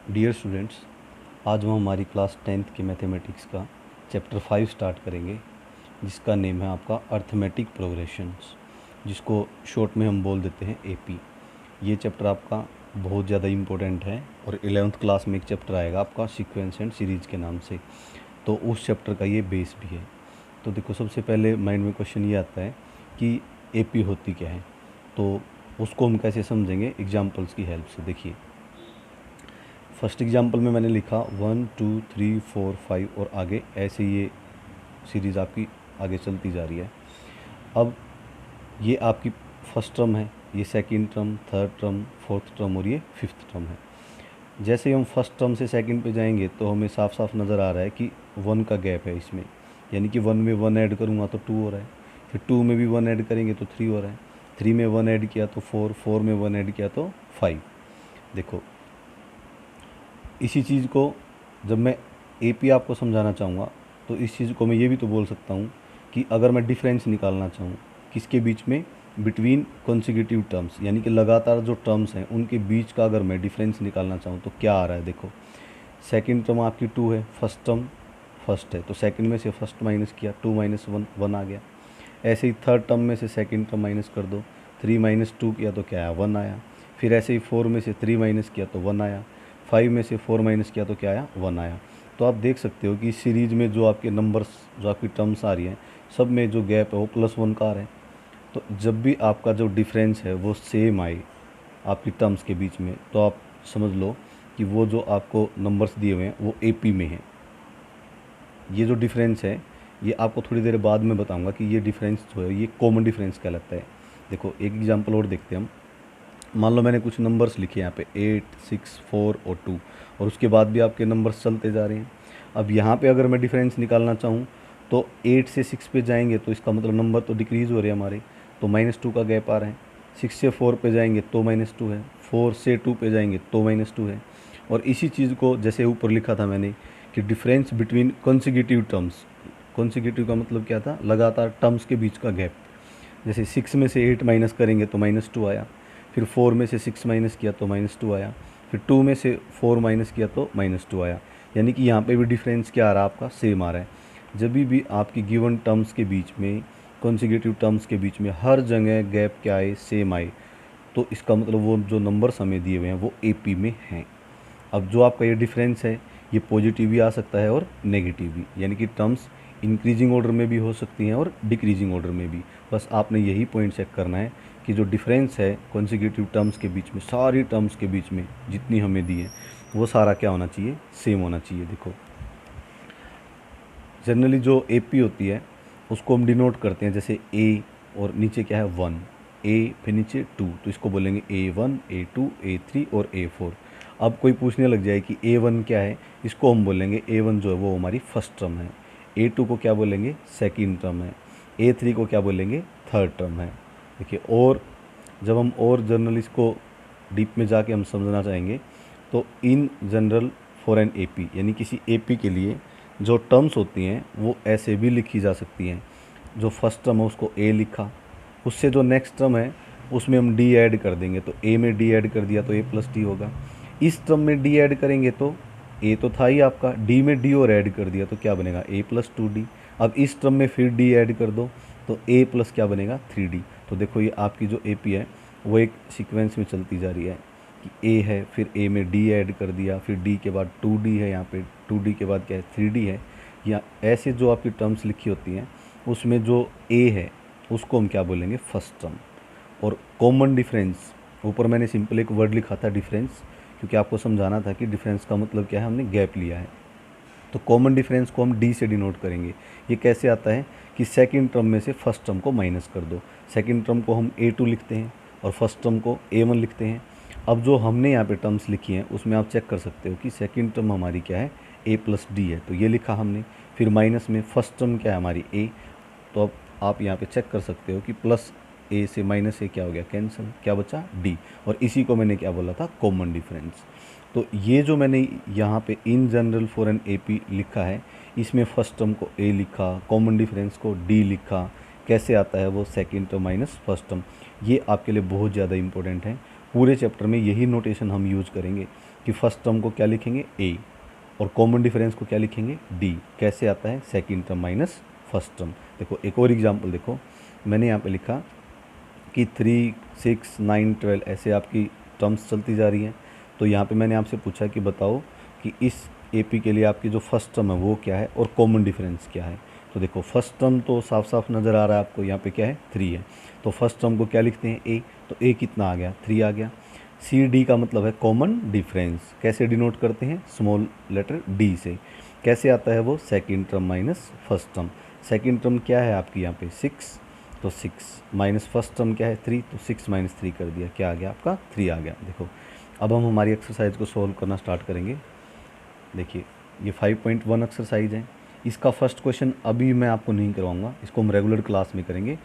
Dear students, आज हम हमारी क्लास 10th के मैथमेटिक्स का चैप्टर 5 स्टार्ट करेंगे, जिसका नेम है आपका अर्थमेटिक प्रोग्रेशंस, जिसको शॉर्ट में हम बोल देते हैं एपी। ये चैप्टर आपका बहुत ज़्यादा इम्पोर्टेंट है और 11th क्लास में एक चैप्टर आएगा आपका सीक्वेंस एंड सीरीज के नाम से, तो उस चैप्टर का ये बेस भी है। तो देखो, सबसे पहले माइंड में क्वेश्चन ये आता है कि एपी होती क्या है, तो उसको हम कैसे समझेंगे एग्जाम्पल्स की हेल्प से। देखिए, फर्स्ट एग्जांपल में मैंने लिखा 1 2 3 4 5 और आगे ऐसे ये सीरीज़ आपकी आगे चलती जा रही है। अब ये आपकी फर्स्ट टर्म है, ये second term, third term, fourth term और ये फिफ्थ टर्म है। जैसे ही हम फर्स्ट टर्म से सेकंड पे जाएंगे तो हमें साफ साफ नज़र आ रहा है कि 1 का गैप है इसमें, यानी कि 1 में 1 ऐड करूँगा तो 2 हो रहा है, फिर 2 में भी 1 ऐड करेंगे तो 3 हो रहा है, 3 में 1 ऐड किया तो 4, 4 में 1 ऐड किया तो 5। देखो, इसी चीज़ को जब मैं एपी आपको समझाना चाहूँगा तो इस चीज़ को मैं ये भी तो बोल सकता हूँ कि अगर मैं डिफरेंस निकालना चाहूँ किसके बीच में, बिटवीन कॉन्सिक्यूटिव टर्म्स, यानी कि लगातार जो टर्म्स हैं उनके बीच का अगर मैं डिफरेंस निकालना चाहूँ तो क्या आ रहा है। देखो, सेकंड टर्म आपकी 2 है, फर्स्ट टर्म फर्स्ट है, तो सेकंड में से फर्स्ट माइनस किया, 2 माइनस 1 1 आ गया। ऐसे ही थर्ड टर्म में से सेकंड टर्म माइनस कर दो, 3 माइनस 2 किया तो क्या आया, 1 आया। फिर ऐसे ही 4 में से 3 माइनस किया तो 1 आया, 5 में से 4 माइनस किया तो क्या आया, 1 आया। तो आप देख सकते हो कि इस सीरीज़ में जो आपके नंबर्स, जो आपकी टर्म्स आ रही हैं, सब में जो गैप है वो +1 का आ रहा है। तो जब भी आपका जो डिफरेंस है वो सेम आए आपकी टर्म्स के बीच में, तो आप समझ लो कि वो जो आपको नंबर्स दिए हुए हैं वो एपी में है। ये जो डिफरेंस है ये आपको थोड़ी देर बाद में बताऊंगा कि ये डिफरेंस जो है ये कॉमन डिफरेंस कहलाता है। देखो, एक एग्जांपल और देखते हैं हम। मान लो मैंने कुछ नंबर्स लिखे यहाँ पे 8 6 4 और 2, और उसके बाद भी आपके नंबर्स चलते जा रहे हैं। अब यहाँ पे अगर मैं डिफरेंस निकालना चाहूँ तो 8 से 6 पे जाएंगे तो इसका मतलब नंबर तो डिक्रीज़ हो रहे हैं हमारे, तो -2 का गैप आ रहा है। 6 से 4 पे जाएंगे तो -2 है, 4 से 2 पे जाएंगे तो -2 है। और इसी चीज़ को जैसे ऊपर लिखा था मैंने कि difference between consecutive terms, consecutive का मतलब क्या था, लगातार टर्म्स के बीच का गैप। जैसे 6 में से 8 माइनस करेंगे तो -2 आया, फिर 4 में से 6 माइनस किया तो -2 आया, फिर 2 में से 4 माइनस किया तो -2 आया। यानी कि यहाँ पे भी डिफरेंस क्या आ रहा है, आपका सेम आ रहा है। जब भी आपकी गिवन टर्म्स के बीच में, कॉन्सिक्यूटिव टर्म्स के बीच में हर जगह गैप क्या आए, सेम आए, तो इसका मतलब वो जो नंबर्स हमें दिए हुए हैं वो एपी में हैं। अब जो आपका ये डिफरेंस है ये पॉजिटिव भी आ सकता है और नेगेटिव भी, यानी कि टर्म्स इंक्रीजिंग ऑर्डर में भी हो सकती हैं और डिक्रीजिंग ऑर्डर में भी। बस आपने यही पॉइंट चेक करना है कि जो डिफरेंस है कॉन्सिक्यूटिव टर्म्स के बीच में, सारी टर्म्स के बीच में जितनी हमें दी है वो सारा क्या होना चाहिए, सेम होना चाहिए। देखो, जनरली जो एपी होती है उसको हम डिनोट करते हैं, जैसे ए और नीचे क्या है 1, ए फिर नीचे 2, तो इसको बोलेंगे A1 A2 A3 और A4। अब कोई पूछने लग जाए कि A1 क्या है, इसको हम बोलेंगे A1 जो है वो हमारी फर्स्ट टर्म है, A2 को क्या बोलेंगे, सेकंड टर्म है, A3 को क्या बोलेंगे, थर्ड टर्म है। देखिए, और जब हम और जनरल इसको डीप में जाके हम समझना चाहेंगे तो in general for an AP, यानी किसी एपी के लिए जो टर्म्स होती हैं वो ऐसे भी लिखी जा सकती हैं। जो फर्स्ट टर्म है उसको ए लिखा, उससे जो नेक्स्ट टर्म है उसमें हम डी ऐड कर देंगे, तो ए में डी ऐड कर दिया तो ए प्लस डी होगा। इस टर्म में डी ऐड करेंगे तो ए तो था ही आपका, डी में डी और ऐड कर दिया तो क्या बनेगा, ए प्लस 2D। अब इस टर्म में फिर डी ऐड कर दो तो ए प्लस क्या बनेगा, 3D। तो देखो, ये आपकी जो ए पी है वो एक सीक्वेंस में चलती जा रही है कि ए है, फिर ए में डी ऐड कर दिया, फिर डी के बाद 2D है, यहाँ पे 2D के बाद क्या है, 3D है। या ऐसे जो आपकी टर्म्स लिखी होती हैं उसमें जो ए है उसको हम क्या बोलेंगे, फर्स्ट टर्म। और कॉमन डिफरेंस, ऊपर मैंने सिंपल एक वर्ड लिखा था डिफरेंस, क्योंकि आपको समझाना था कि डिफरेंस का मतलब क्या है, हमने गैप लिया है। तो कॉमन डिफरेंस को हम डी से डिनोट करेंगे। ये कैसे आता है कि सेकंड टर्म में से फर्स्ट टर्म को माइनस कर दो, सेकंड टर्म को हम A2 लिखते हैं और फर्स्ट टर्म को A1 लिखते हैं। अब जो हमने यहाँ पे टर्म्स लिखी हैं उसमें आप चेक कर सकते हो कि सेकंड टर्म हमारी क्या है, A प्लस डी है, तो ये लिखा हमने। फिर माइनस में फर्स्ट टर्म क्या है हमारी A, तो अब आप यहाँ पे चेक कर सकते हो कि प्लस ए से माइनस ए क्या हो गया, कैंसिल, क्या बचा, डी। और इसी को मैंने क्या बोला था, कॉमन डिफरेंस। तो ये जो मैंने यहाँ पे in general for an AP लिखा है, इसमें फर्स्ट टर्म को ए लिखा, कॉमन डिफरेंस को डी लिखा, कैसे आता है वो, second term minus first term. ये आपके लिए बहुत ज़्यादा इंपॉर्टेंट है पूरे चैप्टर में यही नोटेशन हम यूज करेंगे कि फर्स्ट टर्म को क्या लिखेंगे ए और कॉमन डिफरेंस को क्या लिखेंगे डी। कैसे आता है second term minus first term. देखो एक और एग्जांपल देखो, मैंने यहाँ पे लिखा कि 3, 6, 9, 12 ऐसे आपकी टर्म्स चलती जा रही हैं। तो यहाँ पे मैंने आपसे पूछा कि बताओ कि इस एपी के लिए आपकी जो फर्स्ट टर्म है वो क्या है और कॉमन डिफरेंस क्या है। तो देखो फर्स्ट टर्म तो साफ साफ नज़र आ रहा है आपको, यहाँ पे क्या है 3 है। तो फर्स्ट टर्म को क्या लिखते हैं ए, तो ए कितना आ गया 3 आ गया। सी डी का मतलब है कॉमन डिफरेंस, कैसे डिनोट करते हैं स्मॉल लेटर डी से। कैसे आता है वो second term minus first term. Second term क्या है आपकी यहाँ पे 6, तो 6 माइनस फर्स्ट टर्म क्या है 3, तो 6 माइनस 3 कर दिया, क्या आ गया आपका 3 आ गया। देखो अब हम हमारी एक्सरसाइज को सॉल्व करना स्टार्ट करेंगे। देखिए ये 5.1 एक्सरसाइज है। इसका फर्स्ट क्वेश्चन अभी मैं आपको नहीं करवाऊंगा, इसको हम रेगुलर क्लास में करेंगे।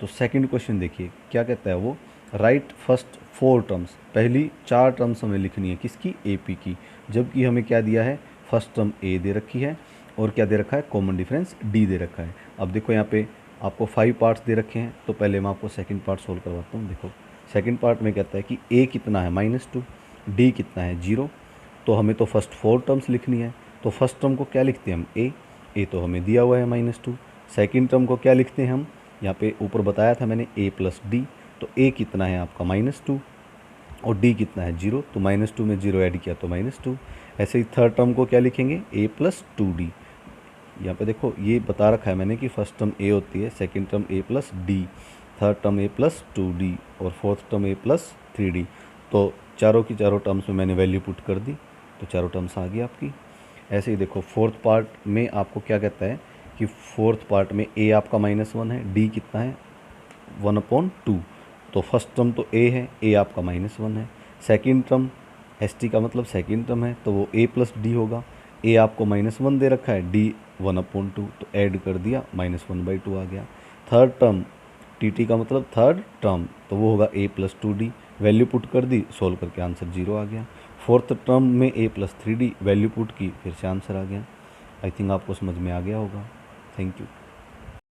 तो सेकंड क्वेश्चन देखिए क्या कहता है वो, राइट फर्स्ट 4 टर्म्स, पहली 4 टर्म्स हमें लिखनी है किसकी एपी की, जबकि हमें क्या दिया है फर्स्ट टर्म ए दे रखी है और क्या दे रखा है कॉमन डिफरेंस डी दे रखा है। अब देखो यहाँ पे आपको 5 पार्ट्स दे रखे हैं, तो पहले मैं आपको सेकंड पार्ट सोल्व करवाता हूँ। देखो सेकंड पार्ट में कहता है कि ए कितना है -2, डी कितना है 0। तो हमें तो फर्स्ट 4 टर्म्स लिखनी है, तो फर्स्ट टर्म को क्या लिखते हैं हम ए तो हमें दिया हुआ है -2। सेकंड टर्म को क्या लिखते हैं हम, यहाँ पे ऊपर बताया था मैंने a प्लस डी, तो a कितना है आपका -2 और d कितना है 0, तो -2 में 0 ऐड किया तो -2। ऐसे ही थर्ड टर्म को क्या लिखेंगे a प्लस 2d। यहाँ पे देखो ये बता रखा है मैंने कि फर्स्ट टर्म a होती है, second term a plus D, third term a plus 2d और fourth term a plus 3d। तो चारों की चारों टर्म्स में मैंने वैल्यू पुट कर दी, तो चारों टर्म्स आ गई आपकी। ऐसे ही देखो फोर्थ पार्ट में आपको क्या कहता है कि फोर्थ पार्ट में a आपका -1 है, d कितना है 1/2। तो फर्स्ट टर्म तो a है, a आपका -1 है। सेकंड टर्म st का मतलब सेकंड टर्म है, तो वो a प्लस डी होगा। a आपको -1 दे रखा है, d 1/2, तो ऐड कर दिया -1/2 आ गया। थर्ड टर्म tt का मतलब थर्ड टर्म, तो वो होगा a plus 2d, value put कर दी, सोल्व करके आंसर 0 आ गया। फोर्थ टर्म में a plus 3d, value put की, फिर से आंसर आ गया। आई थिंक आपको समझ में आ गया होगा। Thank you.